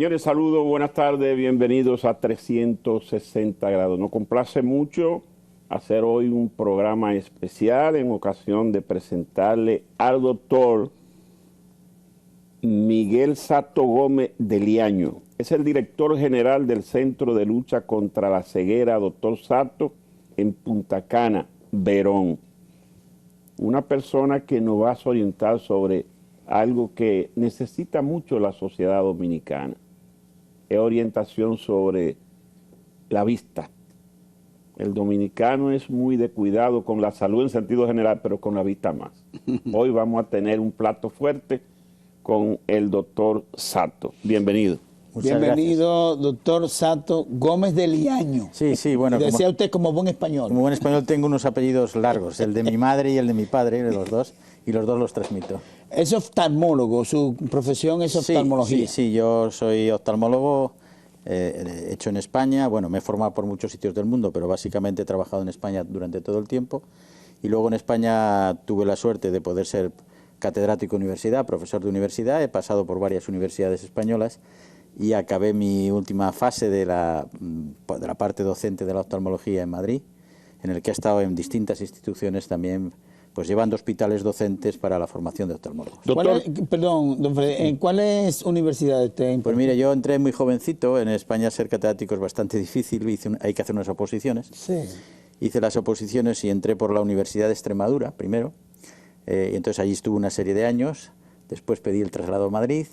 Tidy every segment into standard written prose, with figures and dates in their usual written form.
Señores, saludos, buenas tardes, bienvenidos a 360 grados. Nos complace mucho hacer hoy un programa especial en ocasión de presentarle al doctor Miguel Sato Gómez de Liaño. Es el director general del Centro de Lucha contra la Ceguera, doctor Sato, en Punta Cana, Verón. Una persona que nos va a orientar sobre algo que necesita mucho la sociedad dominicana. Es orientación sobre la vista. El dominicano es muy de cuidado con la salud en sentido general, pero con la vista más. Hoy vamos a tener un plato fuerte con el doctor Sato. Bienvenido. Bienvenido, doctor Sato Gómez de Liaño. Sí, bueno. Decía usted como buen español. Como buen español tengo unos apellidos largos, el de mi madre y el de mi padre, de los dos, y los dos los transmito. Es oftalmólogo, su profesión es oftalmología. Sí, yo soy oftalmólogo, hecho en España. Bueno, me he formado por muchos sitios del mundo, pero básicamente he trabajado en España durante todo el tiempo. Y luego en España tuve la suerte de poder ser catedrático de universidad, profesor de universidad. He pasado por varias universidades españolas y acabé mi última fase de la parte docente de la oftalmología en Madrid, en el que he estado en distintas instituciones también, pues llevando hospitales docentes para la formación de oftalmólogos. Perdón, don Fred, ¿en cuáles universidades usted? Pues mire, yo entré muy jovencito. En España ser catedrático es bastante difícil, hay que hacer unas oposiciones. Sí. Hice las oposiciones y entré por la Universidad de Extremadura primero, y entonces allí estuve una serie de años. Después pedí el traslado a Madrid,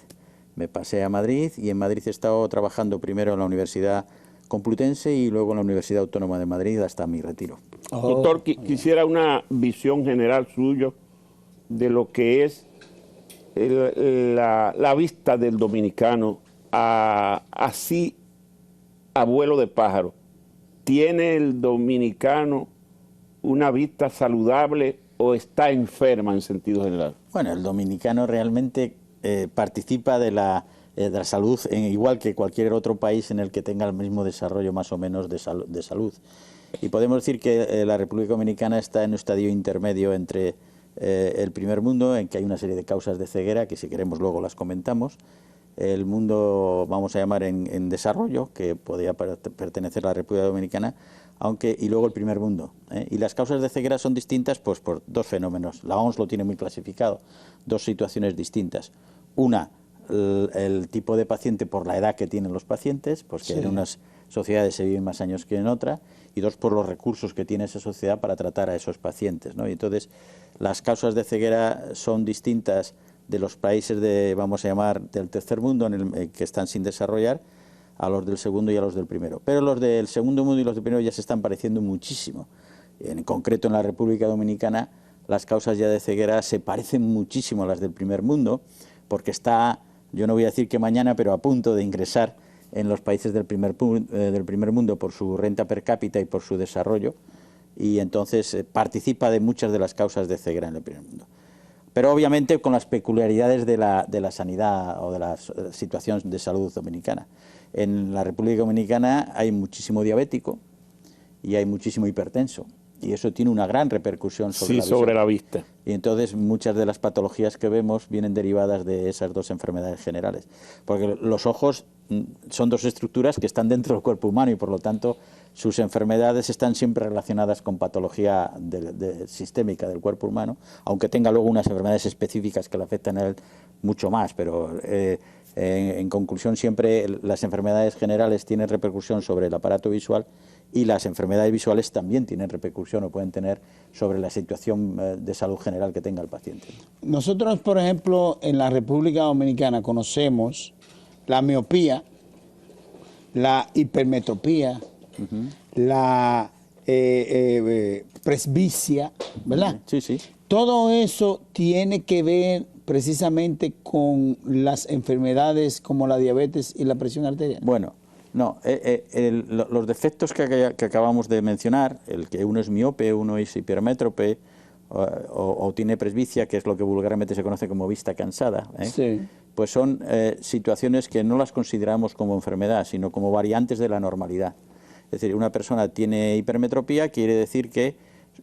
me pasé a Madrid y en Madrid he estado trabajando primero en la Universidad Complutense y luego en la Universidad Autónoma de Madrid hasta mi retiro. Doctor, quisiera una visión general suyo de lo que es la vista del dominicano así a vuelo de pájaro. ¿Tiene el dominicano una vista saludable o está enferma en sentido general? Bueno, el dominicano realmente participa de la salud igual que cualquier otro país en el que tenga el mismo desarrollo más o menos de salud. Y podemos decir que la República Dominicana está en un estadio intermedio entre el primer mundo, en que hay una serie de causas de ceguera, que si queremos luego las comentamos, el mundo, vamos a llamar, en desarrollo, que podría pertenecer a la República Dominicana, y luego el primer mundo. Y las causas de ceguera son distintas pues por dos fenómenos. La OMS lo tiene muy clasificado, dos situaciones distintas. Una, el tipo de paciente por la edad que tienen los pacientes, pues que en unas sociedades se viven más años que en otra, y dos, por los recursos que tiene esa sociedad para tratar a esos pacientes, ¿no? Y entonces las causas de ceguera son distintas de los países vamos a llamar, del tercer mundo, que están sin desarrollar, a los del segundo y a los del primero. Pero los del segundo mundo y los del primero ya se están pareciendo muchísimo. En concreto en la República Dominicana las causas ya de ceguera se parecen muchísimo a las del primer mundo, porque está, yo no voy a decir que mañana, pero a punto de ingresar en los países del primer mundo por su renta per cápita y por su desarrollo, y entonces participa de muchas de las causas de ceguera en el primer mundo. Pero obviamente con las peculiaridades de la sanidad o de la situación de salud dominicana. En la República Dominicana hay muchísimo diabético y hay muchísimo hipertenso, y eso tiene una gran repercusión sobre la vista. Y entonces muchas de las patologías que vemos vienen derivadas de esas dos enfermedades generales, porque los ojos son dos estructuras que están dentro del cuerpo humano y por lo tanto sus enfermedades están siempre relacionadas con patología sistémica del cuerpo humano, aunque tenga luego unas enfermedades específicas que le afectan a él mucho más, pero en conclusión siempre las enfermedades generales tienen repercusión sobre el aparato visual, y las enfermedades visuales también tienen repercusión o pueden tener sobre la situación de salud general que tenga el paciente. Nosotros, por ejemplo, en la República Dominicana conocemos la miopía, la hipermetropía, la presbicia, ¿verdad? Sí. Todo eso tiene que ver precisamente con las enfermedades como la diabetes y la presión arterial. Bueno, no, los defectos que acabamos de mencionar, el que uno es miope, uno es hipermétrope o tiene presbicia, que es lo que vulgarmente se conoce como vista cansada, sí, pues son situaciones que no las consideramos como enfermedad, sino como variantes de la normalidad. Es decir, una persona tiene hipermetropía, quiere decir que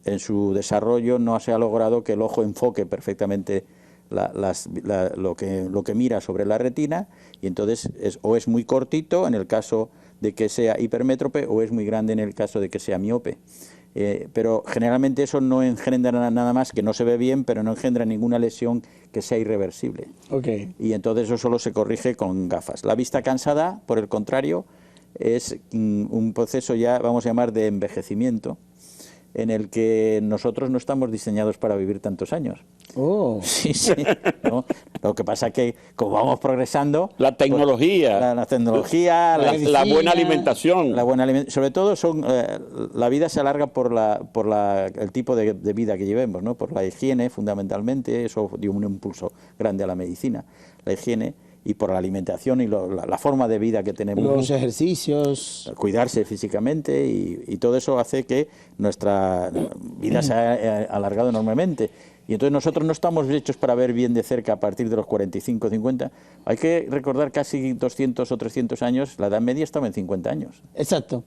en su desarrollo no se ha logrado que el ojo enfoque perfectamente lo que mira sobre la retina, y entonces o es muy cortito en el caso de que sea hipermétrope, o es muy grande en el caso de que sea miope. Pero generalmente eso no engendra nada más, que no se ve bien, pero no engendra ninguna lesión que sea irreversible. Okay. Y entonces eso solo se corrige con gafas. La vista cansada, por el contrario, es un proceso ya, vamos a llamar, de envejecimiento, en el que nosotros no estamos diseñados para vivir tantos años. Oh. Sí, sí. ¿No? Lo que pasa es que, como vamos progresando... La tecnología. Pues, la tecnología... La buena alimentación. Sobre todo, la vida se alarga por el tipo de vida que llevemos, ¿no? Por la higiene, fundamentalmente. Eso dio un impulso grande a la medicina. La higiene, y por la alimentación y la forma de vida que tenemos. Los ejercicios. Cuidarse físicamente, y todo eso hace que nuestra vida se haya alargado enormemente. Y entonces nosotros no estamos hechos para ver bien de cerca a partir de los 45, 50. Hay que recordar casi 200 o 300 años, la edad media estaba en 50 años. Exacto.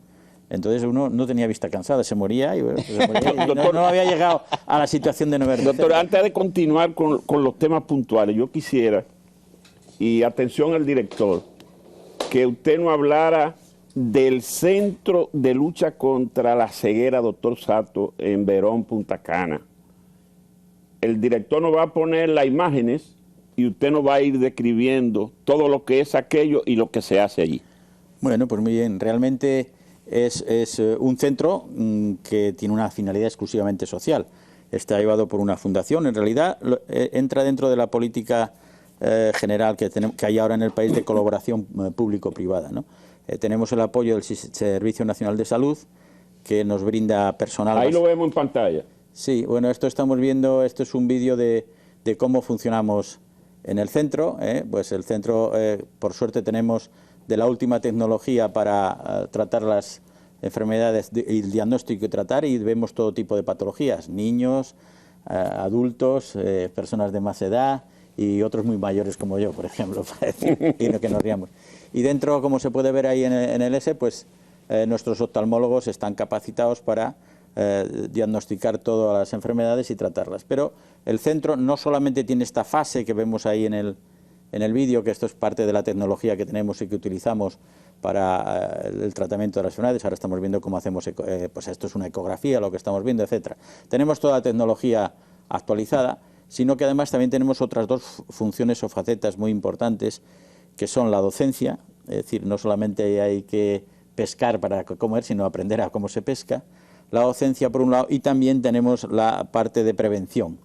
Entonces uno no tenía vista cansada, se moría y, doctor, no había llegado a la situación de no ver. Doctor, antes de continuar con los temas puntuales, yo quisiera, y atención al director, que usted nos hablara del Centro de Lucha contra la Ceguera, doctor Sato, en Verón, Punta Cana. El director nos va a poner las imágenes y usted nos va a ir describiendo todo lo que es aquello y lo que se hace allí. Bueno, pues muy bien. Realmente es un centro que tiene una finalidad exclusivamente social. Está llevado por una fundación. En realidad entra dentro de la política general que hay ahora en el país de colaboración público-privada, ¿no? Tenemos el apoyo del Servicio Nacional de Salud, que nos brinda personal. Ahí lo vemos en pantalla. Sí, bueno, esto estamos viendo, esto es un vídeo de cómo funcionamos en el centro. Pues el centro, por suerte, tenemos de la última tecnología para tratar las enfermedades, el diagnóstico y tratar, y vemos todo tipo de patologías, niños, adultos, personas de más edad y otros muy mayores como yo, por ejemplo, para decir, y no que nos riamos. Y dentro, como se puede ver ahí en el S, pues nuestros oftalmólogos están capacitados para diagnosticar todas las enfermedades y tratarlas. Pero el centro no solamente tiene esta fase que vemos ahí en el vídeo, que esto es parte de la tecnología que tenemos y que utilizamos para el tratamiento de las enfermedades. Ahora estamos viendo cómo hacemos, pues esto es una ecografía, lo que estamos viendo, etcétera. Tenemos toda la tecnología actualizada, sino que además también tenemos otras dos funciones o facetas muy importantes, que son la docencia, es decir, no solamente hay que pescar para comer, sino aprender a cómo se pesca. La docencia, por un lado, y también tenemos la parte de prevención.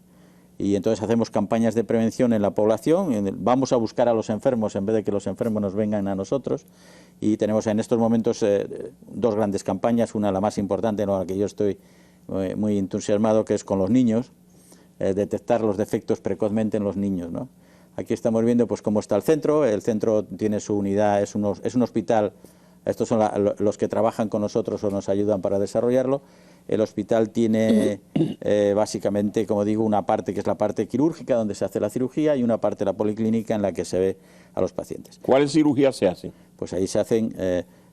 Y entonces hacemos campañas de prevención en la población, vamos a buscar a los enfermos en vez de que los enfermos nos vengan a nosotros, y tenemos en estos momentos dos grandes campañas, una la más importante, en la que yo estoy muy entusiasmado, que es con los niños, detectar los defectos precozmente en los niños, ¿no? Aquí estamos viendo pues cómo está el centro tiene su unidad, es un hospital. Estos son los que trabajan con nosotros o nos ayudan para desarrollarlo. El hospital tiene básicamente, como digo, una parte que es la parte quirúrgica, donde se hace la cirugía, y una parte de la policlínica en la que se ve a los pacientes. ¿Cuáles cirugías se hacen? Pues ahí se hacen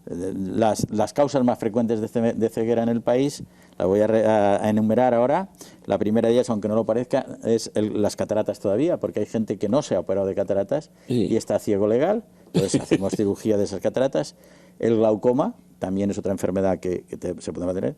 las causas más frecuentes de ceguera en el país. Las voy a enumerar ahora. La primera de ellas, aunque no lo parezca, es las cataratas todavía, porque hay gente que no se ha operado de cataratas y está ciego legal. Entonces hacemos cirugía de esas cataratas. El glaucoma también es otra enfermedad que se puede mantener.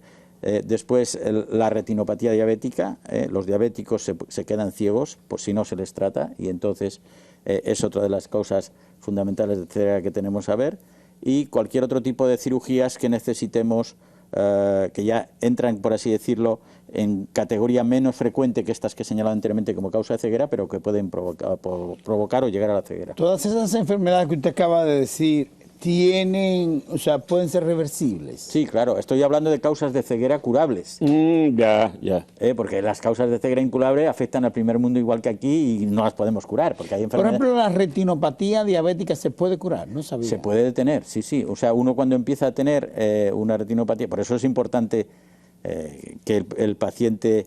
Después la retinopatía diabética, los diabéticos se quedan ciegos pues si no se les trata, y entonces es otra de las causas fundamentales de ceguera que tenemos a ver. Y cualquier otro tipo de cirugías que necesitemos, que ya entran, por así decirlo, en categoría menos frecuente que estas que he señalado anteriormente como causa de ceguera, pero que pueden provocar o llegar a la ceguera. Todas esas enfermedades que usted acaba de decir pueden ser reversibles. Sí, claro, estoy hablando de causas de ceguera curables. Ya. Porque las causas de ceguera incurable afectan al primer mundo igual que aquí y no las podemos curar, porque hay enfermedades. Por ejemplo, la retinopatía diabética se puede curar, ¿no sabía? Se puede detener, sí. O sea, uno cuando empieza a tener una retinopatía, por eso es importante que el paciente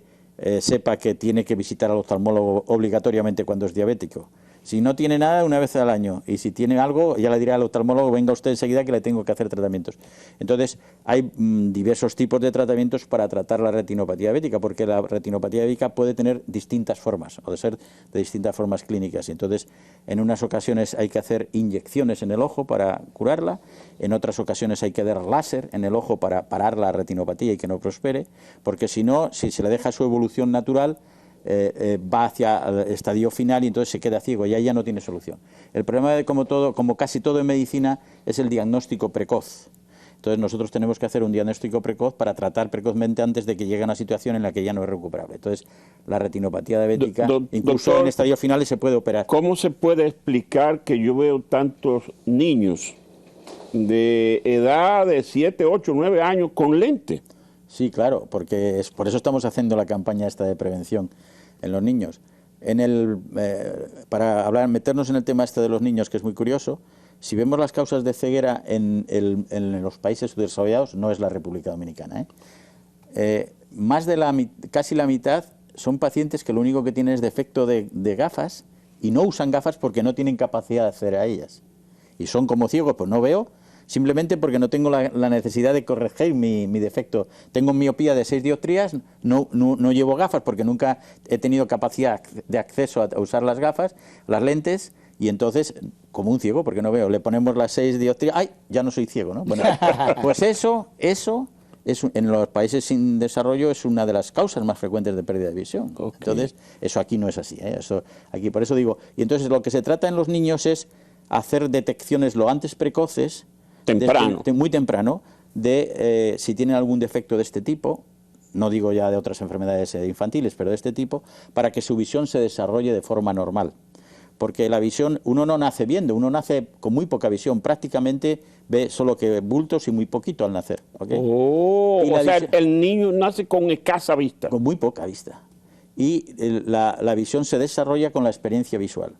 sepa que tiene que visitar al oftalmólogo obligatoriamente cuando es diabético. Si no tiene nada, una vez al año. Y si tiene algo, ya le diré al oftalmólogo, venga usted enseguida que le tengo que hacer tratamientos. Entonces, hay diversos tipos de tratamientos para tratar la retinopatía diabética, porque la retinopatía diabética puede tener distintas formas, o de ser de distintas formas clínicas. Y entonces, en unas ocasiones hay que hacer inyecciones en el ojo para curarla, en otras ocasiones hay que dar láser en el ojo para parar la retinopatía y que no prospere, porque si no, si se le deja su evolución natural, va hacia el estadio final y entonces se queda ciego y ahí ya no tiene solución. El problema de como casi todo en medicina es el diagnóstico precoz. Entonces nosotros tenemos que hacer un diagnóstico precoz para tratar precozmente antes de que llegue a una situación en la que ya no es recuperable. Entonces la retinopatía diabética, incluso doctor, en estadios finales se puede operar. ¿Cómo se puede explicar que yo veo tantos niños de edad de 7, 8, 9 años con lente? Sí, claro, porque por eso estamos haciendo la campaña esta de prevención en los niños. Para meternos en el tema este de los niños, que es muy curioso, si vemos las causas de ceguera en los países subdesarrollados, no es la República Dominicana, casi la mitad son pacientes que lo único que tienen es defecto de gafas y no usan gafas porque no tienen capacidad de acceder a ellas. Y son como ciegos, pues no veo, simplemente porque no tengo la necesidad de corregir mi defecto. Tengo miopía de 6 dioptrías, no llevo gafas porque nunca he tenido capacidad de acceso a usar las gafas, las lentes, y entonces, como un ciego, porque no veo, le ponemos las 6 dioptrías, ¡ay! Ya no soy ciego, ¿no? Bueno, pues eso en los países sin desarrollo es una de las causas más frecuentes de pérdida de visión. Okay. Entonces, eso aquí no es así, Eso aquí, por eso digo, y entonces lo que se trata en los niños es hacer detecciones lo antes precoces, muy temprano, de si tienen algún defecto de este tipo, no digo ya de otras enfermedades infantiles, pero de este tipo, para que su visión se desarrolle de forma normal. Porque la visión, uno no nace viendo, uno nace con muy poca visión, prácticamente ve solo que bultos y muy poquito al nacer. ¿Okay? O sea, el niño nace con escasa vista. Con muy poca vista. Y la visión se desarrolla con la experiencia visual.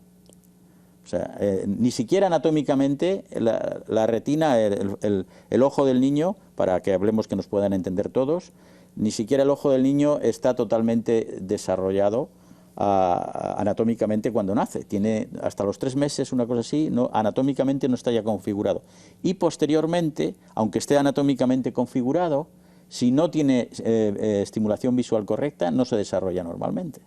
O sea, ni siquiera anatómicamente la retina, el ojo del niño, para que hablemos que nos puedan entender todos, ni siquiera el ojo del niño está totalmente desarrollado anatómicamente cuando nace. Tiene hasta los 3 meses, una cosa así, anatómicamente no está ya configurado. Y posteriormente, aunque esté anatómicamente configurado, si no tiene estimulación visual correcta, no se desarrolla normalmente.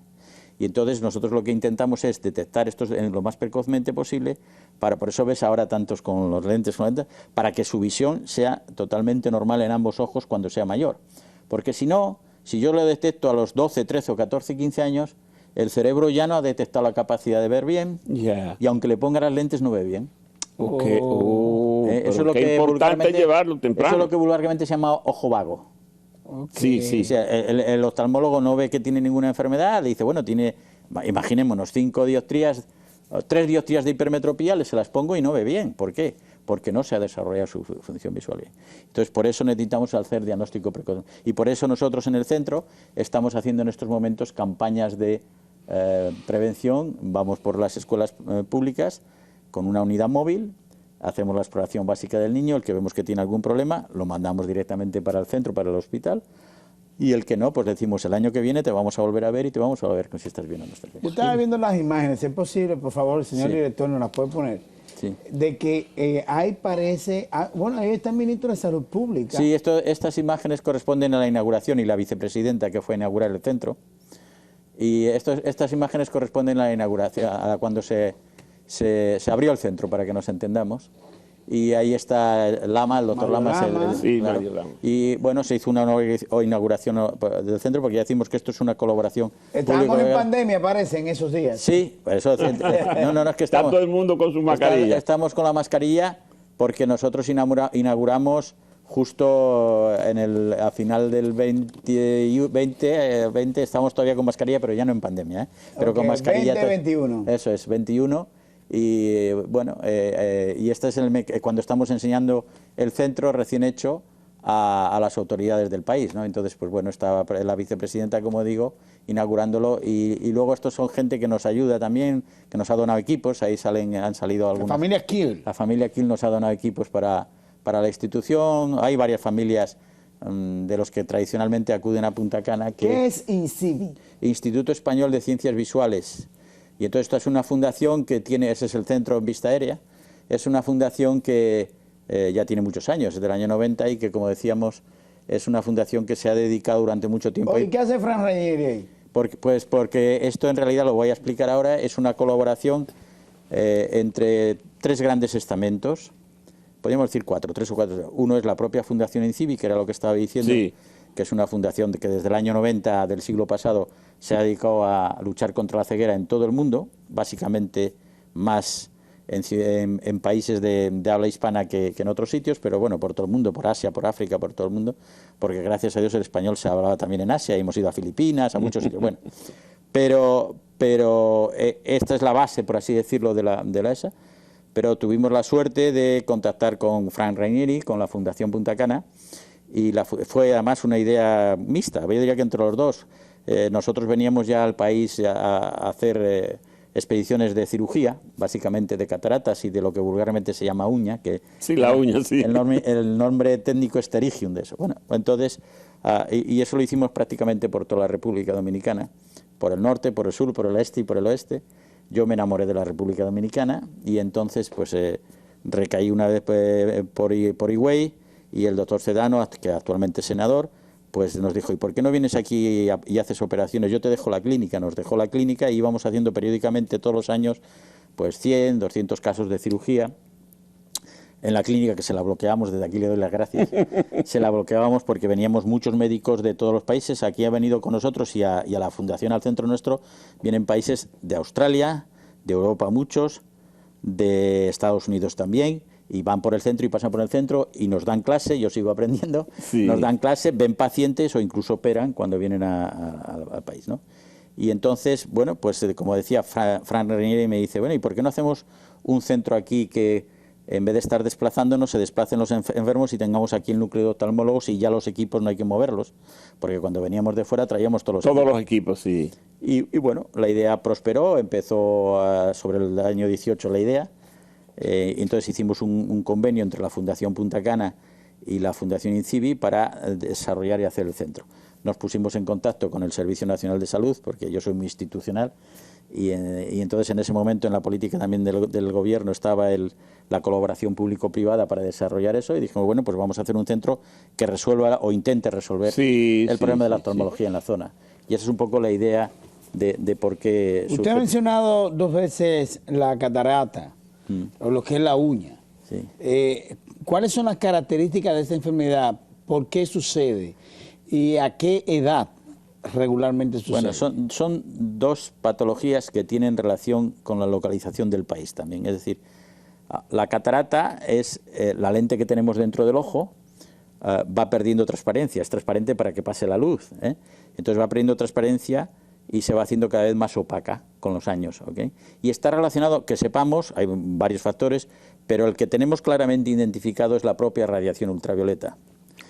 Y entonces nosotros lo que intentamos es detectar esto lo más precozmente posible, por eso ves ahora tantos con los lentes, para que su visión sea totalmente normal en ambos ojos cuando sea mayor. Porque si no, si yo lo detecto a los 12, 13 o 14, 15 años, el cerebro ya no ha detectado la capacidad de ver bien, y aunque le ponga las lentes no ve bien. Okay. Eso es lo que importante llevarlo temprano. Eso es lo que vulgarmente se llama ojo vago. Okay. Sí. O sea, el oftalmólogo no ve que tiene ninguna enfermedad, le dice, bueno, imaginémonos 5 dioptrías, 3 dioptrías de hipermetropía, se las pongo y no ve bien. ¿Por qué? Porque no se ha desarrollado su función visual bien. Entonces, por eso necesitamos hacer diagnóstico precoz. Y por eso nosotros en el centro estamos haciendo en estos momentos campañas de prevención. Vamos por las escuelas públicas con una unidad móvil, hacemos la exploración básica del niño, el que vemos que tiene algún problema, lo mandamos directamente para el centro, para el hospital, y el que no, pues decimos, el año que viene te vamos a volver a ver y te vamos a ver si estás bien o no estás bien. Yo estaba viendo las imágenes, si es posible, por favor, el señor director nos las puede poner, de que ahí parece, bueno, ahí está el ministro de Salud Pública. Sí, estas imágenes corresponden a la inauguración y la vicepresidenta que fue a inaugurar el centro, y estas imágenes corresponden a la inauguración, a cuando se abrió el centro, para que nos entendamos. Y ahí está Lama, el doctor Lama. Lama. Y bueno, se hizo una inauguración del centro, porque ya decimos que esto es una colaboración. Estamos en pandemia, parece, en esos días. Sí, por eso, no es que está todo el mundo con su mascarilla. Estamos con la mascarilla porque nosotros inauguramos justo a final del 2020, estamos todavía con mascarilla, pero ya no en pandemia, pero con mascarilla. 2021. Eso es, 21. Y bueno, y este es cuando estamos enseñando el centro recién hecho a las autoridades del país, ¿no? Entonces, pues bueno, está la vicepresidenta, como digo, inaugurándolo, y luego estos son gente que nos ayuda también, que nos ha donado equipos, ahí han salido algunas. La familia Kiel. La familia Kiel nos ha donado equipos para la institución. Hay varias familias de los que tradicionalmente acuden a Punta Cana. ¿Qué es INCIVI? Instituto Español de Ciencias Visuales. Y entonces esto es una fundación que tiene, ese es el centro en vista aérea, es una fundación que ya tiene muchos años, es del año 90 y que, como decíamos, es una fundación que se ha dedicado durante mucho tiempo. ¿Y qué hace Fran Rainieri ahí? Porque esto en realidad, lo voy a explicar ahora, es una colaboración entre tres grandes estamentos, podríamos decir tres o cuatro. Uno es la propia Fundación INCIBI, que era lo que estaba diciendo, sí, que es una fundación que desde el año 90 del siglo pasado se ha dedicado a luchar contra la ceguera en todo el mundo, básicamente más en países de habla hispana que en otros sitios, pero bueno, por todo el mundo, por Asia, por África, por todo el mundo, porque gracias a Dios el español se hablaba también en Asia, y hemos ido a Filipinas, a muchos sitios, bueno. Pero esta es la base, por así decirlo, de la ESA, pero tuvimos la suerte de contactar con Fran Rainieri, con la Fundación Punta Cana, y fue además una idea mixta, yo diría que entre los dos. Nosotros veníamos ya al país a hacer expediciones de cirugía, básicamente de cataratas y de lo que vulgarmente se llama uña, que sí, la uña, sí. El nombre técnico es pterygium de eso. Bueno, entonces, y eso lo hicimos prácticamente por toda la República Dominicana, por el norte, por el sur, por el este y por el oeste. Yo me enamoré de la República Dominicana y entonces pues recaí una vez por Higüey, y el doctor Sedano, que actualmente es senador, pues nos dijo, ¿y por qué no vienes aquí y haces operaciones? Yo te dejo la clínica. Nos dejó la clínica y íbamos haciendo periódicamente todos los años pues 100, 200 casos de cirugía en la clínica, que se la bloqueamos, desde aquí le doy las gracias. Se la bloqueábamos porque veníamos muchos médicos de todos los países. Aquí ha venido con nosotros y a la fundación, al centro nuestro, vienen países de Australia, de Europa muchos, de Estados Unidos también, y van por el centro y pasan por el centro y nos dan clase, yo sigo aprendiendo, sí. Nos dan clase, ven pacientes o incluso operan cuando vienen al país, ¿no? Y entonces, bueno, pues como decía Fran Rainieri, me dice, bueno, ¿y por qué no hacemos un centro aquí que en vez de estar desplazándonos, se desplacen los enfermos y tengamos aquí el núcleo de oftalmólogos y ya los equipos no hay que moverlos? Porque cuando veníamos de fuera traíamos todos los equipos, sí. Y bueno, la idea prosperó, empezó sobre el año 18 la idea. Entonces hicimos un convenio entre la Fundación Punta Cana y la Fundación INCIBI para desarrollar y hacer el centro. Nos pusimos en contacto con el Servicio Nacional de Salud, porque yo soy muy institucional, y entonces en ese momento en la política también del gobierno estaba la colaboración público-privada para desarrollar eso, y dijimos, bueno, pues vamos a hacer un centro que resuelva o intente resolver el problema de la oftalmología en la zona. Y esa es un poco la idea de por qué... Usted ha mencionado 2 veces la catarata, o lo que es la uña. Sí. ¿Cuáles son las características de esta enfermedad? ¿Por qué sucede? ¿Y a qué edad regularmente sucede? Bueno, son 2 patologías que tienen relación con la localización del país también. Es decir, la catarata es la lente que tenemos dentro del ojo, va perdiendo transparencia. Es transparente para que pase la luz, ¿eh? Entonces va perdiendo transparencia y se va haciendo cada vez más opaca con los años, ¿okay? Y está relacionado, que sepamos, hay varios factores, pero el que tenemos claramente identificado es la propia radiación ultravioleta.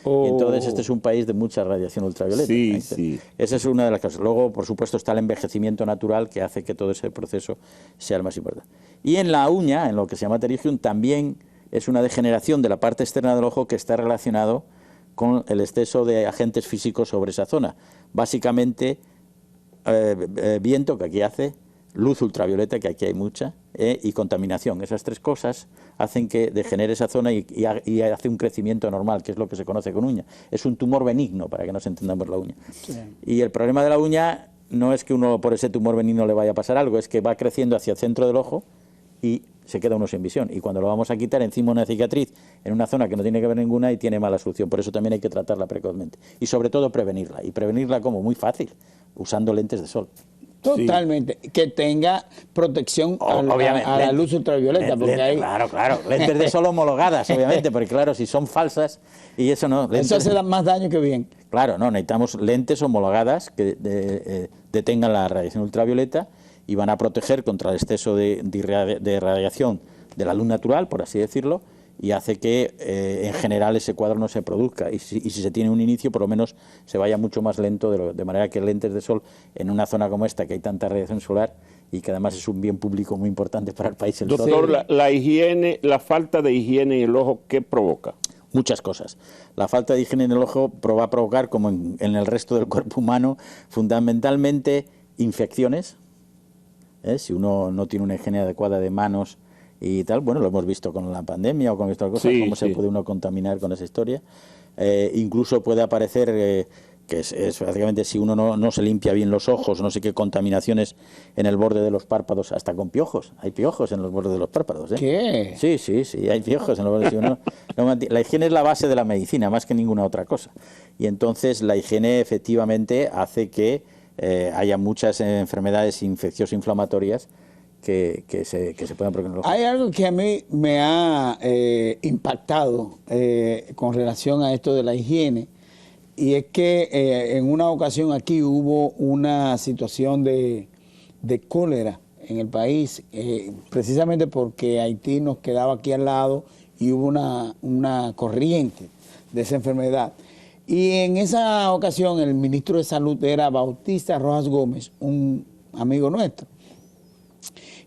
Y entonces este es un país de mucha radiación ultravioleta. Sí, sí. Esa es una de las cosas. Luego, por supuesto, está el envejecimiento natural, que hace que todo ese proceso sea el más importante. Y en la uña, en lo que se llama pterygium, también es una degeneración de la parte externa del ojo que está relacionado con el exceso de agentes físicos sobre esa zona. Básicamente, viento, que aquí hace, luz ultravioleta, que aquí hay mucha, y contaminación. Esas 3 cosas hacen que degenere esa zona y hace un crecimiento normal, que es lo que se conoce con uña. Es un tumor benigno, para que nos entendamos la uña. Sí. Y el problema de la uña no es que uno por ese tumor benigno le vaya a pasar algo, es que va creciendo hacia el centro del ojo y se queda uno sin visión. Y cuando lo vamos a quitar, encima una cicatriz en una zona que no tiene que ver ninguna y tiene mala solución. Por eso también hay que tratarla precozmente. Y sobre todo prevenirla. Y prevenirla como muy fácil, usando lentes de sol. Totalmente, sí. Que tenga protección a la luz ultravioleta. Porque Claro, lentes de sol homologadas, obviamente, porque claro, si son falsas y eso no... Eso hace más daño que bien. Claro, no, necesitamos lentes homologadas que detengan la radiación ultravioleta y van a proteger contra el exceso de radiación de la luz natural, por así decirlo, y hace que en general ese cuadro no se produzca, y si se tiene un inicio por lo menos se vaya mucho más lento, de manera que lentes de sol en una zona como esta, que hay tanta radiación solar y que además es un bien público muy importante para el país. Doctor, la higiene, la falta de higiene en el ojo, ¿qué provoca? Muchas cosas. La falta de higiene en el ojo va a provocar, como en el resto del cuerpo humano, fundamentalmente infecciones, Si uno no tiene una higiene adecuada de manos y tal, bueno, lo hemos visto con la pandemia o con estas cosas, cómo se puede uno contaminar con esa historia. Incluso puede aparecer que es básicamente si uno no se limpia bien los ojos, no sé qué contaminaciones en el borde de los párpados, hasta con piojos. Hay piojos en los bordes de los párpados. ¿Qué? Sí, hay piojos en los bordes. Si uno la higiene es la base de la medicina, más que ninguna otra cosa. Y entonces la higiene efectivamente hace que haya muchas enfermedades infecciosas-inflamatorias que se puedan provocar. Hay algo que a mí me ha impactado con relación a esto de la higiene, y es que en una ocasión aquí hubo una situación de cólera en el país, precisamente porque Haití nos quedaba aquí al lado y hubo una corriente de esa enfermedad. Y en esa ocasión el ministro de Salud era Bautista Rojas Gómez, un amigo nuestro.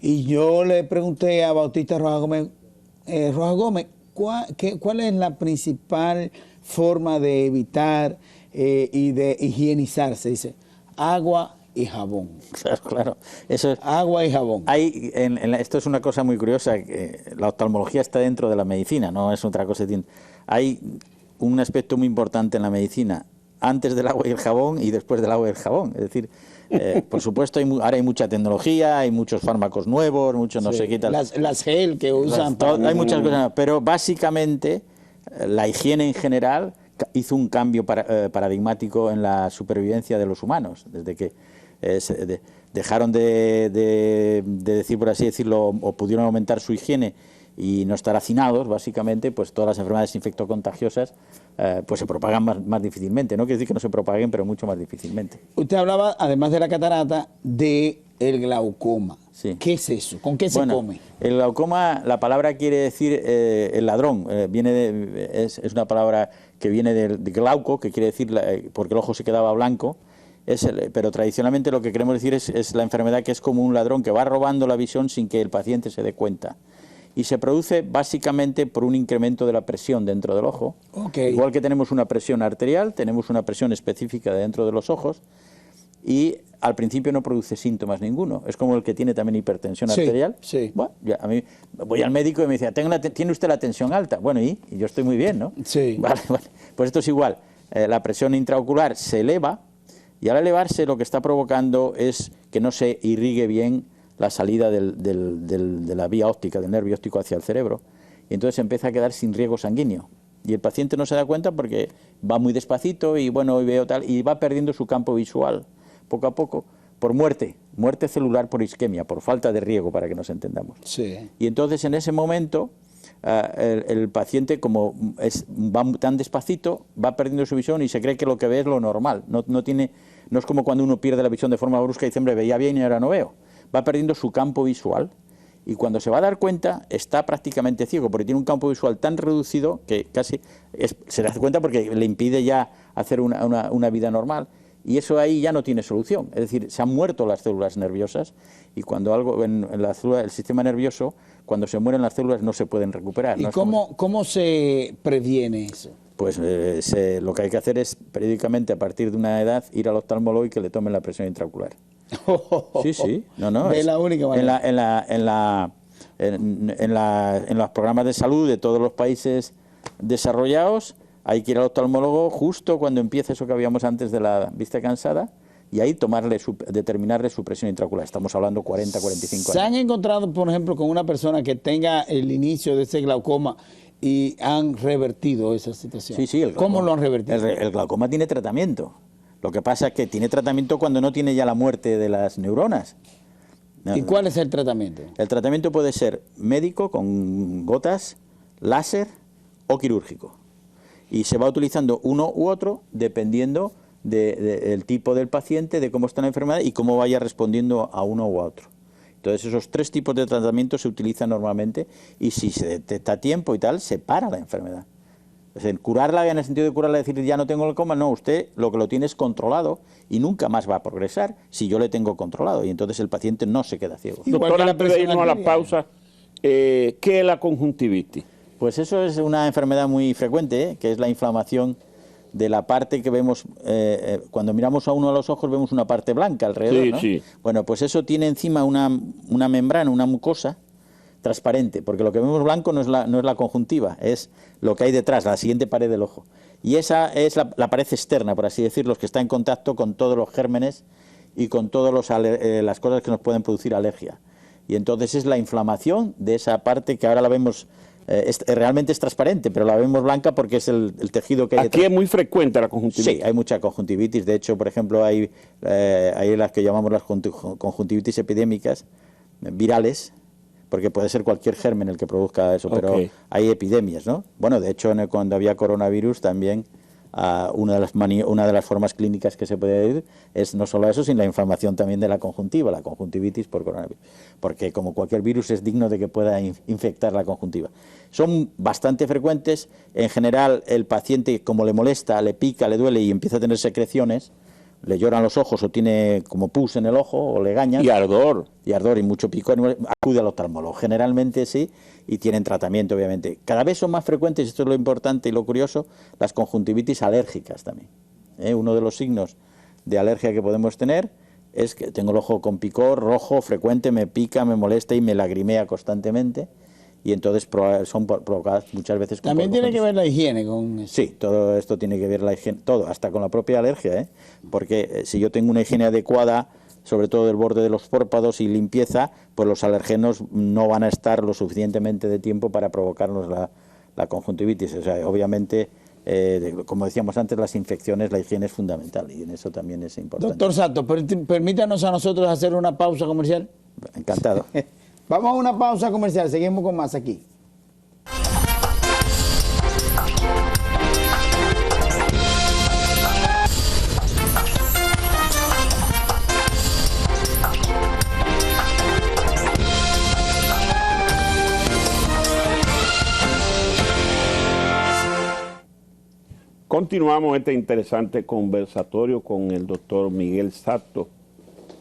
Y yo le pregunté a Bautista Rojas Gómez, ¿cuál es la principal forma de evitar y de higienizarse? Dice, agua y jabón. Claro. Eso es, agua y jabón. Esto es una cosa muy curiosa, que la oftalmología está dentro de la medicina, no es otra cosa. Hay un aspecto muy importante en la medicina, antes del agua y el jabón y después del agua y el jabón. Es decir, por supuesto, ahora hay mucha tecnología, hay muchos fármacos nuevos, muchos no sé qué tal. Las gel que usan. Hay muchas cosas, pero básicamente la higiene en general hizo un cambio paradigmático en la supervivencia de los humanos, desde que dejaron de decir, por así decirlo, o pudieron aumentar su higiene y no estar hacinados, básicamente, pues todas las enfermedades infectocontagiosas pues se propagan más difícilmente. No quiere decir que no se propaguen, pero mucho más difícilmente. Usted hablaba, además de la catarata, de el glaucoma. Sí. ¿Qué es eso? ¿Con qué se come? El glaucoma, la palabra quiere decir el ladrón. Es una palabra que viene de glauco, que quiere decir porque el ojo se quedaba blanco. Pero tradicionalmente lo que queremos decir es la enfermedad que es como un ladrón que va robando la visión sin que el paciente se dé cuenta. Y se produce básicamente por un incremento de la presión dentro del ojo. Okay. Igual que tenemos una presión arterial, tenemos una presión específica dentro de los ojos y al principio no produce síntomas ninguno. Es como el que tiene también hipertensión arterial. Sí. Bueno, a mí voy al médico y me dice, ¿tiene usted la tensión alta? Bueno, y yo estoy muy bien, ¿no? Sí. Vale. Pues esto es igual. La presión intraocular se eleva y al elevarse lo que está provocando es que no se irrigue bien la salida de la vía óptica, del nervio óptico hacia el cerebro, y entonces empieza a quedar sin riego sanguíneo. Y el paciente no se da cuenta porque va muy despacito y bueno, hoy veo tal, y va perdiendo su campo visual, poco a poco, por muerte celular por isquemia, por falta de riego, para que nos entendamos. Sí. Y entonces en ese momento el paciente, como va tan despacito, va perdiendo su visión y se cree que lo que ve es lo normal. No es como cuando uno pierde la visión de forma brusca y dice, hombre, veía bien y ahora no veo. Va perdiendo su campo visual y cuando se va a dar cuenta está prácticamente ciego porque tiene un campo visual tan reducido que casi se da cuenta porque le impide ya hacer una vida normal, y eso ahí ya no tiene solución. Es decir, se han muerto las células nerviosas y cuando algo en el sistema nervioso, cuando se mueren las células no se pueden recuperar. ¿Y cómo se previene eso? Pues lo que hay que hacer es periódicamente, a partir de una edad, ir al oftalmólogo y que le tomen la presión intraocular. Sí. No. Es la única manera. En los programas de salud de todos los países desarrollados hay que ir al oftalmólogo justo cuando empieza eso que habíamos antes de la vista cansada y ahí determinarle su presión intraocular. Estamos hablando 40, 45 años. ¿Se han encontrado, por ejemplo, con una persona que tenga el inicio de ese glaucoma y han revertido esa situación? Sí. ¿Cómo lo han revertido? El glaucoma tiene tratamiento. Lo que pasa es que tiene tratamiento cuando no tiene ya la muerte de las neuronas. ¿Y cuál es el tratamiento? El tratamiento puede ser médico, con gotas, láser o quirúrgico. Y se va utilizando uno u otro dependiendo del tipo del paciente, de cómo está la enfermedad y cómo vaya respondiendo a uno u a otro. Entonces esos tres tipos de tratamiento se utilizan normalmente y si se detecta a tiempo y tal, se para la enfermedad. Es decir, curarla en el sentido de curarla, decir ya no tengo glaucoma, no, usted lo que lo tiene es controlado y nunca más va a progresar si yo le tengo controlado y entonces el paciente no se queda ciego. Doctor, antes de irnos a la pausa, ¿qué es la conjuntivitis? Pues eso es una enfermedad muy frecuente, que es la inflamación de la parte que vemos, cuando miramos a uno a los ojos vemos una parte blanca alrededor, sí, ¿no? sí. Bueno, pues eso tiene encima una membrana, una mucosa transparente, porque lo que vemos blanco no es la conjuntiva, es lo que hay detrás, la siguiente pared del ojo. Y esa es la pared externa, por así decirlo, que está en contacto con todos los gérmenes y con todas las cosas que nos pueden producir alergia. Y entonces es la inflamación de esa parte que ahora la vemos, realmente es transparente, pero la vemos blanca porque es el tejido que hay Aquí detrás. es muy frecuente la conjuntivitis. Sí, hay mucha conjuntivitis. De hecho, por ejemplo, hay las que llamamos las conjuntivitis epidémicas, virales, porque puede ser cualquier germen el que produzca eso, pero hay epidemias, ¿no? Bueno, de hecho, cuando había coronavirus también, una de las formas clínicas que se puede ir es no solo eso, sino la inflamación también de la conjuntiva, la conjuntivitis por coronavirus, porque como cualquier virus es digno de que pueda infectar la conjuntiva. Son bastante frecuentes. En general, el paciente, como le molesta, le pica, le duele y empieza a tener secreciones, le lloran los ojos o tiene como pus en el ojo o legañas. Y ardor. Y ardor y mucho picor, acude al oftalmólogo. Generalmente sí, y tienen tratamiento, obviamente. Cada vez son más frecuentes, esto es lo importante y lo curioso, las conjuntivitis alérgicas también. Uno de los signos de alergia que podemos tener es que tengo el ojo con picor, rojo, frecuente, me pica, me molesta y me lagrimea constantemente. Y entonces son provocadas muchas veces con... También tiene que ver la higiene con eso. Sí, todo esto tiene que ver la higiene, todo, hasta con la propia alergia, porque si yo tengo una higiene adecuada, sobre todo del borde de los párpados y limpieza, pues los alergenos no van a estar lo suficientemente de tiempo para provocarnos la conjuntivitis. O sea, obviamente, como decíamos antes, las infecciones, la higiene es fundamental y en eso también es importante. Doctor Sato, permítanos a nosotros hacer una pausa comercial. Encantado. Vamos a una pausa comercial, seguimos con más aquí. Continuamos este interesante conversatorio con el doctor Miguel Sato.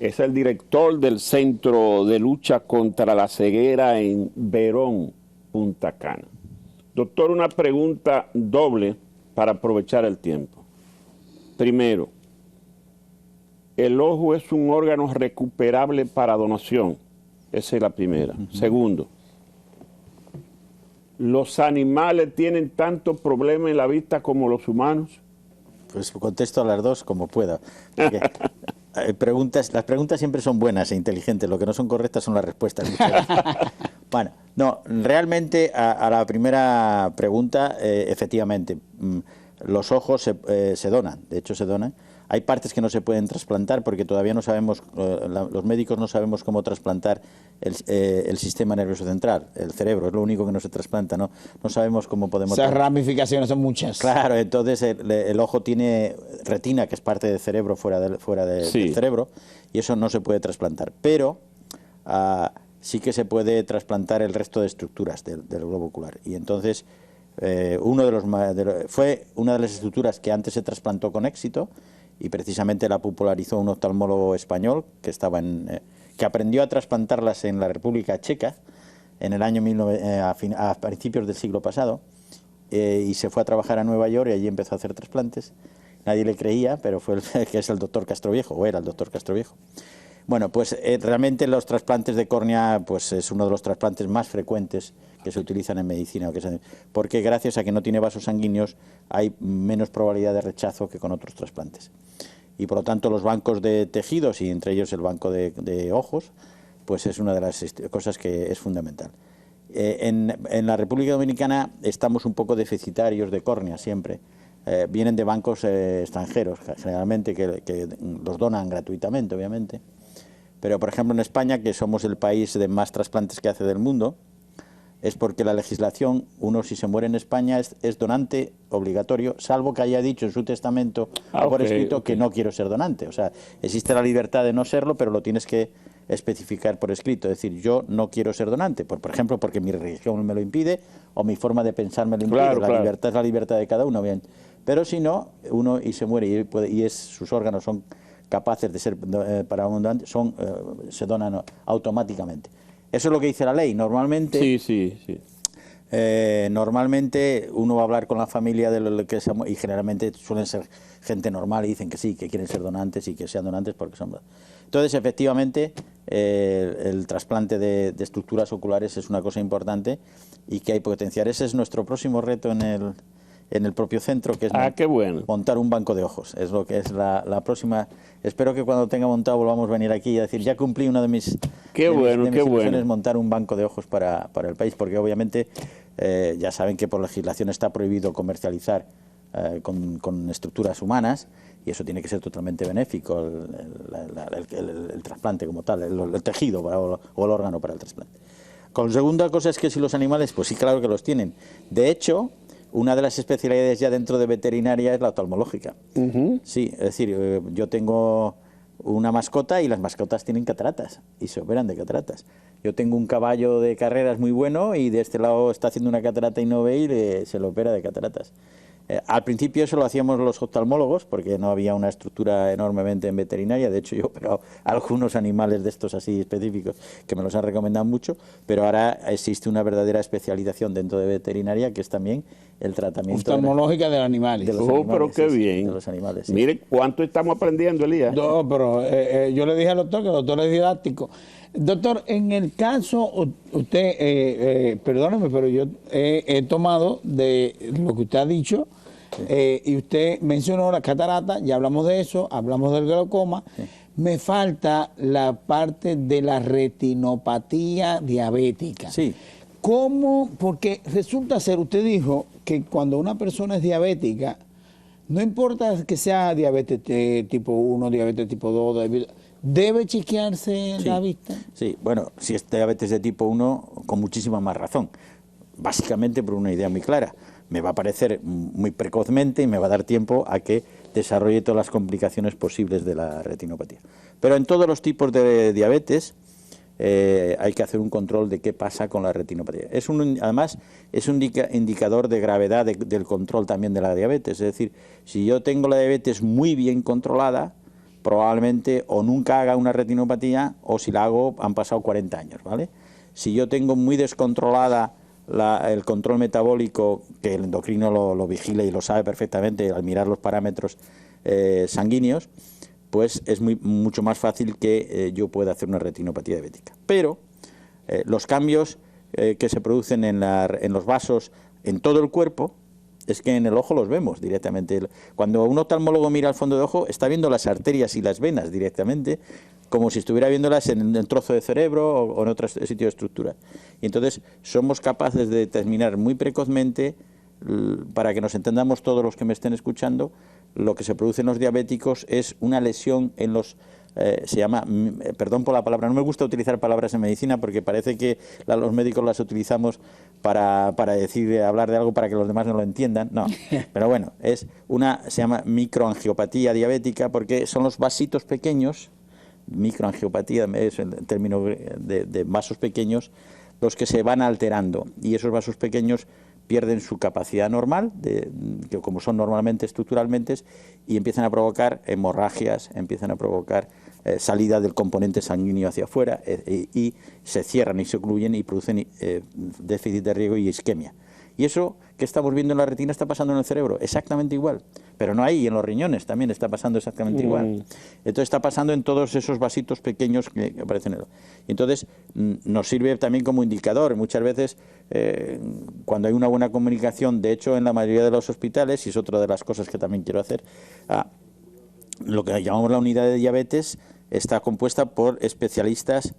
Es el director del Centro de Lucha contra la Ceguera en Verón, Punta Cana. Doctor, una pregunta doble para aprovechar el tiempo. Primero, ¿el ojo es un órgano recuperable para donación? Esa es la primera. Segundo, ¿los animales tienen tanto problema en la vista como los humanos? Pues contesto a las dos como pueda. Porque las preguntas siempre son buenas e inteligentes, lo que no son correctas son las respuestas. Bueno, no, realmente a la primera pregunta, efectivamente, los ojos se donan, de hecho se donan. Hay partes que no se pueden trasplantar porque todavía no sabemos, los médicos no sabemos cómo trasplantar el sistema nervioso central, el cerebro, es lo único que no se trasplanta, ¿no? No sabemos cómo podemos... Esas ramificaciones son muchas. Claro, entonces el ojo tiene retina, que es parte del cerebro fuera del cerebro, y eso no se puede trasplantar. Pero sí que se puede trasplantar el resto de estructuras del globo ocular. Y entonces fue una de las estructuras que antes se trasplantó con éxito, y precisamente la popularizó un oftalmólogo español que aprendió a trasplantarlas en la República Checa en el año a principios del siglo pasado, y se fue a trabajar a Nueva York y allí empezó a hacer trasplantes. Nadie le creía, pero fue que es el doctor Castroviejo, o era el doctor Castroviejo. Bueno, pues realmente los trasplantes de córnea pues es uno de los trasplantes más frecuentes que se utilizan en medicina, porque gracias a que no tiene vasos sanguíneos hay menos probabilidad de rechazo que con otros trasplantes. Y por lo tanto los bancos de tejidos, y entre ellos el banco de ojos, pues es una de las cosas que es fundamental. En la República Dominicana estamos un poco deficitarios de córnea siempre. Vienen de bancos extranjeros, generalmente, que los donan gratuitamente, obviamente. Pero, por ejemplo, en España, que somos el país de más trasplantes que hace del mundo, es porque la legislación, uno si se muere en España es donante obligatorio, salvo que haya dicho en su testamento por escrito que no quiero ser donante. O sea, existe la libertad de no serlo, pero lo tienes que especificar por escrito. Es decir, yo no quiero ser donante, por ejemplo, porque mi religión me lo impide o mi forma de pensar me lo impide. La libertad es la libertad de cada uno, bien. Pero si no, uno y se muere sus órganos son capaces de ser para un donante, se donan automáticamente. Eso es lo que dice la ley. Normalmente, sí. Normalmente uno va a hablar con la familia de lo que es, y generalmente suelen ser gente normal y dicen que sí, que quieren ser donantes y que sean donantes porque son... Entonces, efectivamente, el trasplante de estructuras oculares es una cosa importante y que hay que potenciar. Ese es nuestro próximo reto en el propio centro, que es qué bueno. montar un banco de ojos. Es lo que es la próxima. Espero que cuando tenga montado volvamos a venir aquí y decir, ya cumplí una de mis ilusiones, montar un banco de ojos para el país, porque obviamente ya saben que por legislación está prohibido comercializar con estructuras humanas, y eso tiene que ser totalmente benéfico, el trasplante como tal, el tejido o el órgano para el trasplante. Con segunda cosa es que si los animales, pues sí, claro que los tienen. De hecho, una de las especialidades ya dentro de veterinaria es la oftalmológica. Sí, es decir, yo tengo una mascota y las mascotas tienen cataratas y se operan de cataratas. Yo tengo un caballo de carreras muy bueno y de este lado está haciendo una catarata y no ve y se lo opera de cataratas. Al principio eso lo hacíamos los oftalmólogos porque no había una estructura enormemente en veterinaria. De hecho, yo he operado algunos animales de estos así específicos que me los han recomendado mucho, pero ahora existe una verdadera especialización dentro de veterinaria que es también el tratamiento oftalmológica de los animales. Pero qué bien. De los animales, sí. Mire cuánto estamos aprendiendo, Elías. No, pero yo le dije al doctor que el doctor es didáctico. Doctor, en el caso, usted, perdóneme, pero yo he tomado de lo que usted ha dicho, y usted mencionó la catarata, ya hablamos de eso, hablamos del glaucoma. Sí. Me falta la parte de la retinopatía diabética. Sí. ¿Cómo? Porque resulta ser, usted dijo que cuando una persona es diabética, no importa que sea diabetes tipo 1, diabetes tipo 2, ¿debe chequearse la vista? Sí, bueno, si es diabetes de tipo 1, con muchísima más razón. Básicamente por una idea muy clara. Me va a aparecer muy precozmente y me va a dar tiempo a que desarrolle todas las complicaciones posibles de la retinopatía. Pero en todos los tipos de diabetes hay que hacer un control de qué pasa con la retinopatía. Además, es un indicador de gravedad del control también de la diabetes. Es decir, si yo tengo la diabetes muy bien controlada, probablemente o nunca haga una retinopatía o si la hago han pasado 40 años, ¿vale? Si yo tengo muy descontrolada el control metabólico, que el endocrino lo vigila y lo sabe perfectamente al mirar los parámetros sanguíneos, pues es mucho más fácil que yo pueda hacer una retinopatía diabética. Pero los cambios que se producen en los vasos en todo el cuerpo, es que en el ojo los vemos directamente. Cuando un oftalmólogo mira al fondo de ojo, está viendo las arterias y las venas directamente, como si estuviera viéndolas en el trozo de cerebro o en otro sitio de estructura. Y entonces somos capaces de determinar muy precozmente, para que nos entendamos todos los que me estén escuchando, lo que se produce en los diabéticos es una lesión en los... se llama, perdón por la palabra, no me gusta utilizar palabras en medicina porque parece que los médicos las utilizamos para hablar de algo para que los demás no lo entiendan. No, pero bueno, se llama microangiopatía diabética porque son los vasitos pequeños, microangiopatía es el término de vasos pequeños, los que se van alterando, y esos vasos pequeños pierden su capacidad normal, que como son normalmente estructuralmente, y empiezan a provocar hemorragias, empiezan a provocar salida del componente sanguíneo hacia afuera, y se cierran y se ocluyen y producen déficit de riego y isquemia. Y eso que estamos viendo en la retina está pasando en el cerebro, exactamente igual. Pero no ahí, y en los riñones también está pasando exactamente igual. Entonces está pasando en todos esos vasitos pequeños que aparecen. Y entonces nos sirve también como indicador. Muchas veces, cuando hay una buena comunicación, de hecho en la mayoría de los hospitales, y es otra de las cosas que también quiero hacer, lo que llamamos la unidad de diabetes está compuesta por especialistas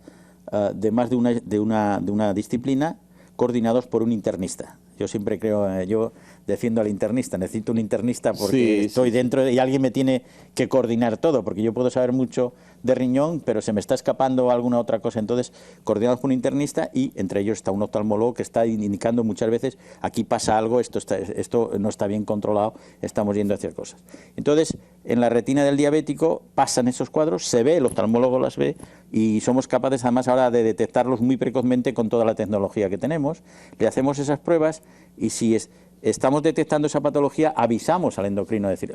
de más de una disciplina, coordinados por un internista. Yo siempre creo, yo defiendo al internista, necesito un internista porque estoy dentro y alguien me tiene que coordinar todo, porque yo puedo saber mucho de riñón, pero se me está escapando alguna otra cosa. Entonces, coordinados por un internista, y entre ellos está un oftalmólogo que está indicando muchas veces, aquí pasa algo, esto no está bien controlado, estamos yendo hacia cosas. Entonces, en la retina del diabético pasan esos cuadros, se ve, el oftalmólogo las ve, y somos capaces además ahora de detectarlos muy precozmente con toda la tecnología que tenemos. Le hacemos esas pruebas y si estamos detectando esa patología, avisamos al endocrino, decir,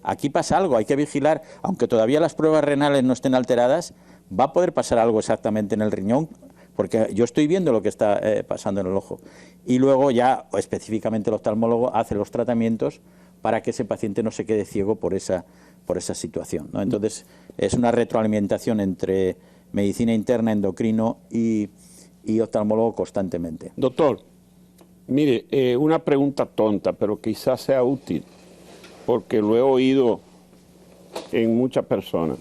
aquí pasa algo, hay que vigilar, aunque todavía las pruebas renales no estén alteradas, va a poder pasar algo exactamente en el riñón, porque yo estoy viendo lo que está pasando en el ojo. Y luego ya específicamente el oftalmólogo hace los tratamientos para que ese paciente no se quede ciego por esa situación, ¿no? Entonces es una retroalimentación entre medicina interna, endocrino y oftalmólogo constantemente. Doctor, mire, una pregunta tonta, pero quizás sea útil, porque lo he oído en muchas personas.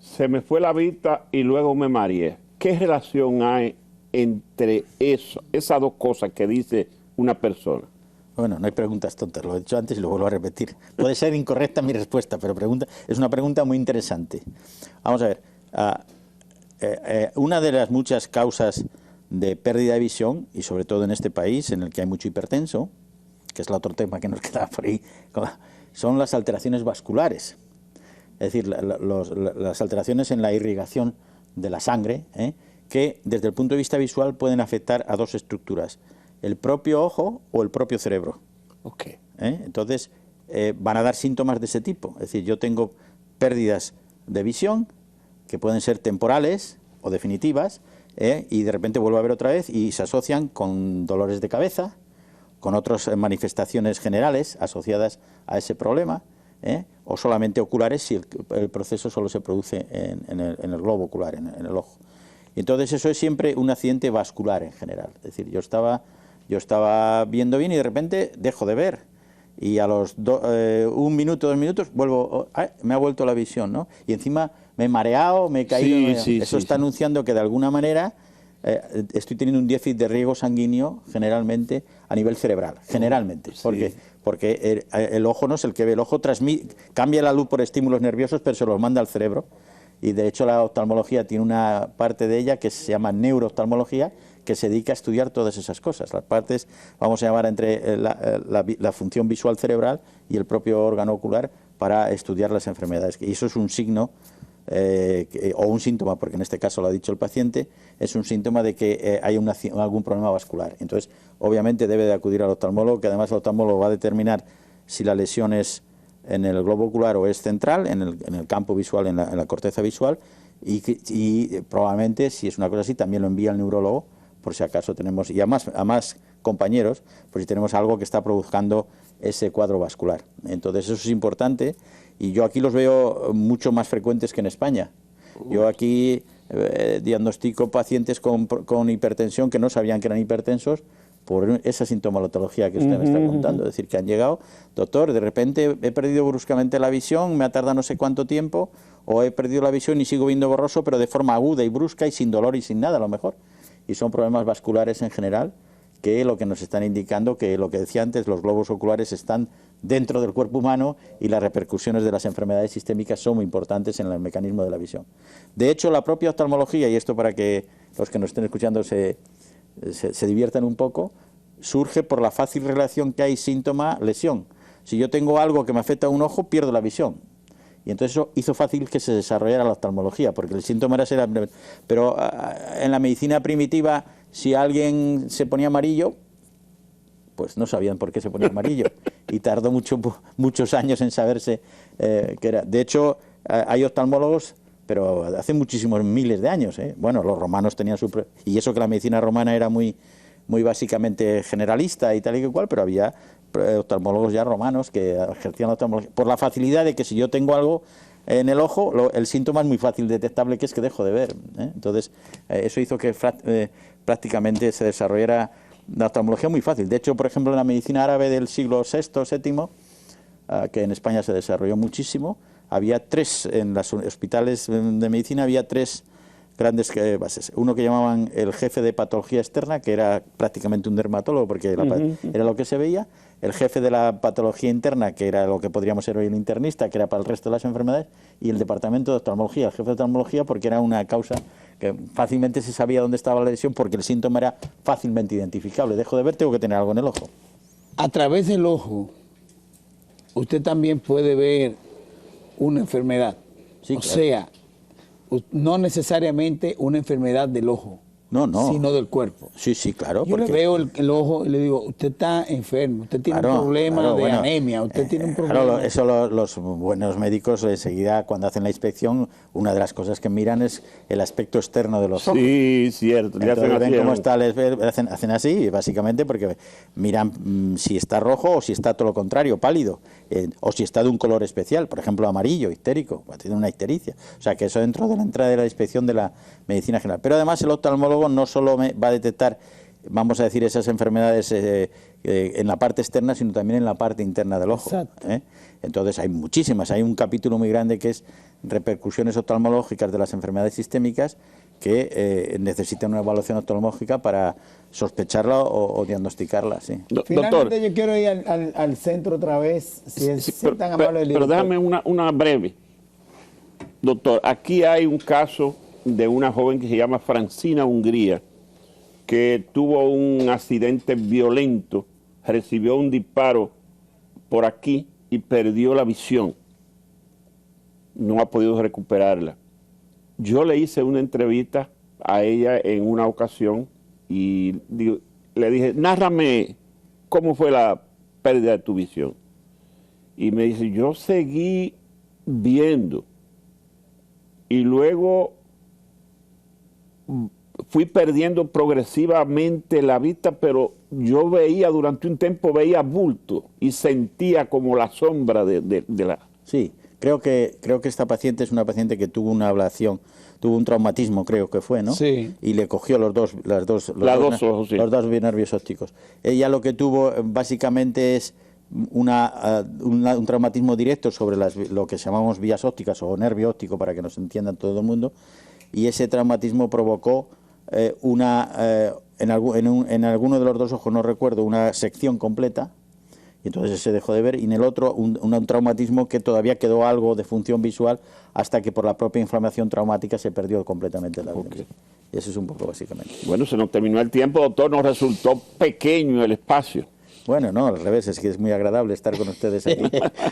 Se me fue la vista y luego me mareé. ¿Qué relación hay entre esas dos cosas que dice una persona? Bueno, no hay preguntas tontas, lo he dicho antes y lo vuelvo a repetir. Puede ser incorrecta mi respuesta, pero es una pregunta muy interesante. Vamos a ver, una de las muchas causas de pérdida de visión, y sobre todo en este país en el que hay mucho hipertenso, que es el otro tema que nos queda por ahí, son las alteraciones vasculares. Es decir, las alteraciones en la irrigación de la sangre, que desde el punto de vista visual pueden afectar a dos estructuras, el propio ojo o el propio cerebro. Okay. Entonces, van a dar síntomas de ese tipo. Es decir, yo tengo pérdidas de visión que pueden ser temporales o definitivas, y de repente vuelvo a ver otra vez y se asocian con dolores de cabeza, con otras manifestaciones generales asociadas a ese problema, o solamente oculares si el proceso solo se produce en el globo ocular, en el ojo. Y entonces eso es siempre un accidente vascular en general. Es decir, yo estaba viendo bien y de repente dejo de ver. Y a los 1 minuto, 2 minutos, me ha vuelto la visión, ¿no? Y encima me he mareado, me he caído. Eso está anunciando que de alguna manera estoy teniendo un déficit de riego sanguíneo generalmente a nivel cerebral, generalmente. Porque el ojo no es el que ve, el ojo cambia la luz por estímulos nerviosos, pero se los manda al cerebro. Y de hecho la oftalmología tiene una parte de ella que se llama neurooftalmología, que se dedica a estudiar todas esas cosas. Las partes, vamos a llamar entre la función visual cerebral y el propio órgano ocular para estudiar las enfermedades. Y eso es un signo o un síntoma, porque en este caso lo ha dicho el paciente, es un síntoma de que hay algún problema vascular. Entonces, obviamente debe de acudir al oftalmólogo, que además el oftalmólogo va a determinar si la lesión es en el globo ocular o es central, en el campo visual, en la corteza visual, y probablemente, si es una cosa así, también lo envía al neurólogo, por si acaso tenemos, y a más compañeros, por si tenemos algo que está provocando ese cuadro vascular. Entonces eso es importante, y yo aquí los veo mucho más frecuentes que en España. Yo aquí diagnostico pacientes con hipertensión que no sabían que eran hipertensos por esa sintomatología que usted me está contando. Es decir, que han llegado, doctor, de repente he perdido bruscamente la visión, me ha tardado no sé cuánto tiempo, o he perdido la visión y sigo viendo borroso, pero de forma aguda y brusca y sin dolor y sin nada a lo mejor. Y son problemas vasculares en general, que lo que nos están indicando que lo que decía antes, los globos oculares están dentro del cuerpo humano y las repercusiones de las enfermedades sistémicas son muy importantes en el mecanismo de la visión. De hecho, la propia oftalmología, y esto para que los que nos estén escuchando se diviertan un poco, surge por la fácil relación que hay síntoma-lesión. Si yo tengo algo que me afecta a un ojo, pierdo la visión. Y entonces eso hizo fácil que se desarrollara la oftalmología, porque el síntoma era ser... Pero en la medicina primitiva, si alguien se ponía amarillo, pues no sabían por qué se ponía amarillo. Y tardó muchos años en saberse qué era. De hecho, hay oftalmólogos, pero hace muchísimos miles de años. Bueno, los romanos tenían su... Y eso que la medicina romana era muy básicamente generalista y tal y cual, pero había oftalmólogos ya romanos que ejercían la oftalmología por la facilidad de que si yo tengo algo en el ojo, el síntoma es muy fácil detectable, que es que dejo de ver. Entonces, eso hizo que prácticamente se desarrollara la oftalmología muy fácil. De hecho, por ejemplo, en la medicina árabe del siglo VI, VII, que en España se desarrolló muchísimo, había en los hospitales de medicina había 3 grandes bases. Uno que llamaban el jefe de patología externa, que era prácticamente un dermatólogo, porque era lo que se veía. El jefe de la patología interna, que era lo que podríamos ser hoy el internista, que era para el resto de las enfermedades, y el departamento de oftalmología, el jefe de oftalmología, porque era una causa que fácilmente se sabía dónde estaba la lesión, porque el síntoma era fácilmente identificable. Dejo de ver, tengo que tener algo en el ojo. A través del ojo, usted también puede ver una enfermedad. Sí, o claro. sea, no necesariamente una enfermedad del ojo, sino del cuerpo. Sí, sí, claro. Yo le veo el ojo y le digo, usted está enfermo, usted tiene un problema de anemia, usted tiene un problema. Claro, eso los buenos médicos enseguida cuando hacen la inspección, una de las cosas que miran es el aspecto externo de los ojos. Sí, cierto. Entonces ven cómo está, hacen así, básicamente porque miran si está rojo o si está todo lo contrario, pálido, o si está de un color especial, por ejemplo amarillo, histérico, tiene una ictericia. O sea que eso dentro de la entrada de la inspección de la medicina general. Pero además el oftalmólogo no solo va a detectar, vamos a decir, esas enfermedades en la parte externa, sino también en la parte interna del ojo. Exacto. Entonces hay muchísimas, hay un capítulo muy grande que es repercusiones oftalmológicas de las enfermedades sistémicas que necesitan una evaluación oftalmológica para sospecharla o diagnosticarla. Sí. Finalmente, Doctor, yo quiero ir al centro otra vez, si es tan amable. Pero déjame una breve. Doctor, aquí hay un caso de una joven que se llama Francina Hungría, que tuvo un accidente violento, recibió un disparo por aquí y perdió la visión. No ha podido recuperarla. Yo le hice una entrevista a ella en una ocasión y le dije, nárrame cómo fue la pérdida de tu visión. Y me dice, yo seguí viendo y luego fui perdiendo progresivamente la vista, pero yo veía durante un tiempo, veía bulto y sentía como la sombra de la... Sí, creo que esta paciente es una paciente que tuvo una ablación, tuvo un traumatismo, creo que fue, ¿no? Sí. Y le cogió los dos ojos, sí. Los dos nervios ópticos. Ella lo que tuvo básicamente es un traumatismo directo sobre lo que llamamos vías ópticas o nervio óptico, para que nos entiendan todo el mundo, y ese traumatismo provocó en alguno de los dos ojos, no recuerdo, una sección completa, y entonces se dejó de ver, y en el otro un traumatismo que todavía quedó algo de función visual hasta que por la propia inflamación traumática se perdió completamente la visión. Y eso es un poco básicamente. Bueno, se nos terminó el tiempo, doctor, nos resultó pequeño el espacio. Bueno, no, al revés, es que es muy agradable estar con ustedes aquí.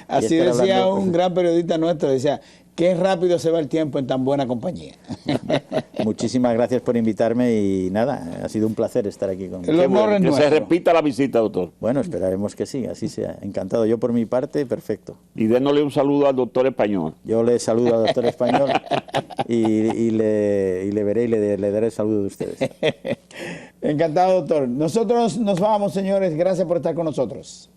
Así decía un gran periodista nuestro, decía, qué rápido se va el tiempo en tan buena compañía. Muchísimas gracias por invitarme y nada, ha sido un placer estar aquí con ustedes. Que se repita la visita, doctor. Bueno, esperaremos que sí, así sea. Encantado. Yo por mi parte, perfecto. Y dénosle un saludo al doctor Español. Yo le saludo al doctor Español y le veré y le daré el saludo de ustedes. Encantado, doctor. Nosotros nos vamos, señores. Gracias por estar con nosotros.